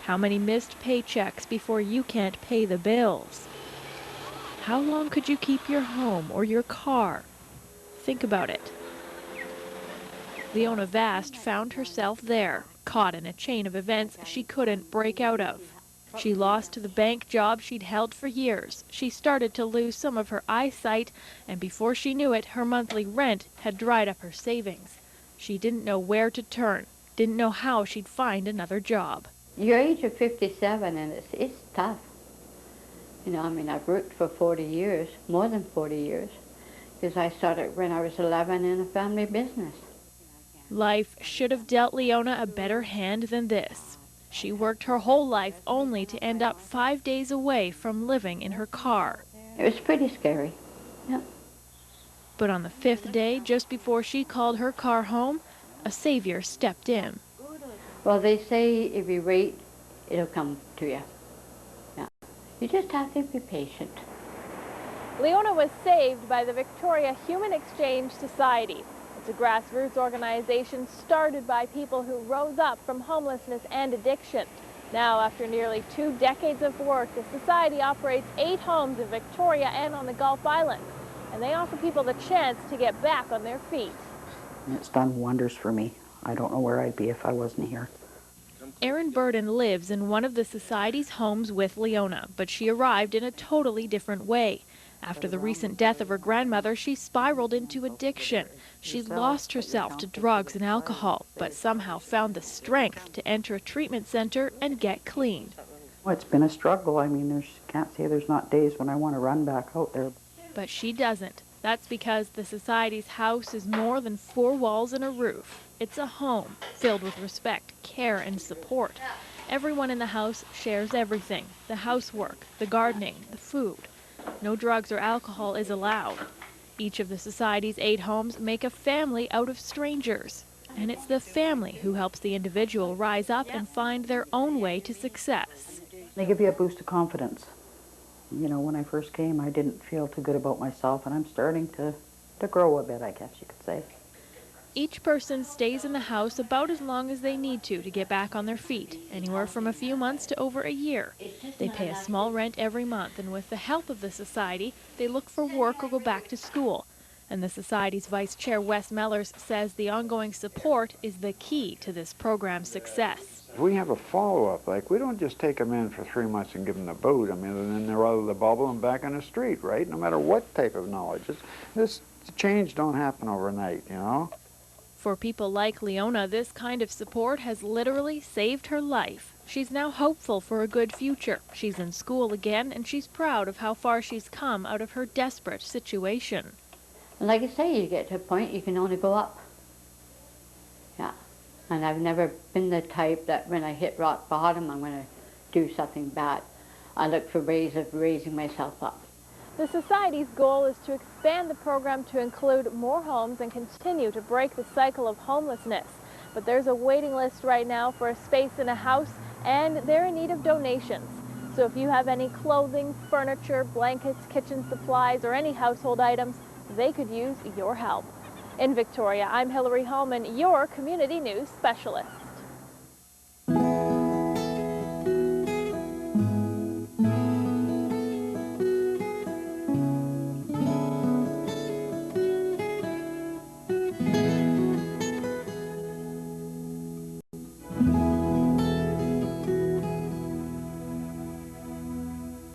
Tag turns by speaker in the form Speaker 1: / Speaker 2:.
Speaker 1: How many missed paychecks before you can't pay the bills? How long could you keep your home or your car? Think about it. Leona Vast found herself there, caught in a chain of events she couldn't break out of. She lost the bank job she'd held for years. She started to lose some of her eyesight, and before she knew it, her monthly rent had dried up her savings. She didn't know where to turn, didn't know how she'd find another job.
Speaker 2: Your age of 57, and it's tough. You know, I mean, I've worked for 40 years, more than 40 years, because I started when I was 11 in a family business.
Speaker 1: Life should have dealt Leona a better hand than this. She worked her whole life only to end up 5 days away from living in her car.
Speaker 2: It was pretty scary, yeah.
Speaker 1: But on the 5th day, just before she called her car home, a savior stepped in.
Speaker 2: Well, they say if you wait, it'll come to you. Yeah. You just have to be patient.
Speaker 3: Leona was saved by the Victoria Human Exchange Society. It's a grassroots organization started by people who rose up from homelessness and addiction. Now, after nearly 2 decades of work, the society operates 8 homes in Victoria and on the Gulf Islands, and they offer people the chance to get back on their feet.
Speaker 4: It's done wonders for me. I don't know where I'd be if I wasn't here.
Speaker 1: Erin Burden lives in one of the society's homes with Leona, but she arrived in a totally different way. After the recent death of her grandmother, she spiraled into addiction. She lost herself to drugs and alcohol, but somehow found the strength to enter a treatment center and get clean.
Speaker 4: Well, it's been a struggle. I mean, can't say there's not days when I want to run back out there.
Speaker 1: But she doesn't. That's because the Society's house is more than 4 walls and a roof. It's a home filled with respect, care, and support. Everyone in the house shares everything: the housework, the gardening, the food. No drugs or alcohol is allowed. Each of the Society's 8 homes make a family out of strangers. And it's the family who helps the individual rise up and find their own way to success.
Speaker 4: They give you a boost of confidence. You know, when I first came, I didn't feel too good about myself, and I'm starting to grow a bit, I guess you could say.
Speaker 1: Each person stays in the house about as long as they need to get back on their feet, anywhere from a few months to over a year. They pay a small rent every month, and with the help of the Society, they look for work or go back to school. And the Society's Vice Chair Wes Mellors says the ongoing support is the key to this program's success.
Speaker 5: We have a follow-up. Like, we don't just take them in for 3 months and give them the boot. I mean, and then they're out of the bubble and back on the street, right? No matter what type of knowledge. This change don't happen overnight, you know?
Speaker 1: For people like Leona, this kind of support has literally saved her life. She's now hopeful for a good future. She's in school again, and she's proud of how far she's come out of her desperate situation.
Speaker 2: And like I say, you get to a point you can only go up. Yeah. And I've never been the type that when I hit rock bottom, I'm going to do something bad. I look for ways of raising myself up.
Speaker 3: The Society's goal is to expand the program to include more homes and continue to break the cycle of homelessness. But there's a waiting list right now for a space in a house, and they're in need of donations. So if you have any clothing, furniture, blankets, kitchen supplies, or any household items, they could use your help. In Victoria, I'm Hillary Holman, your Community News Specialist.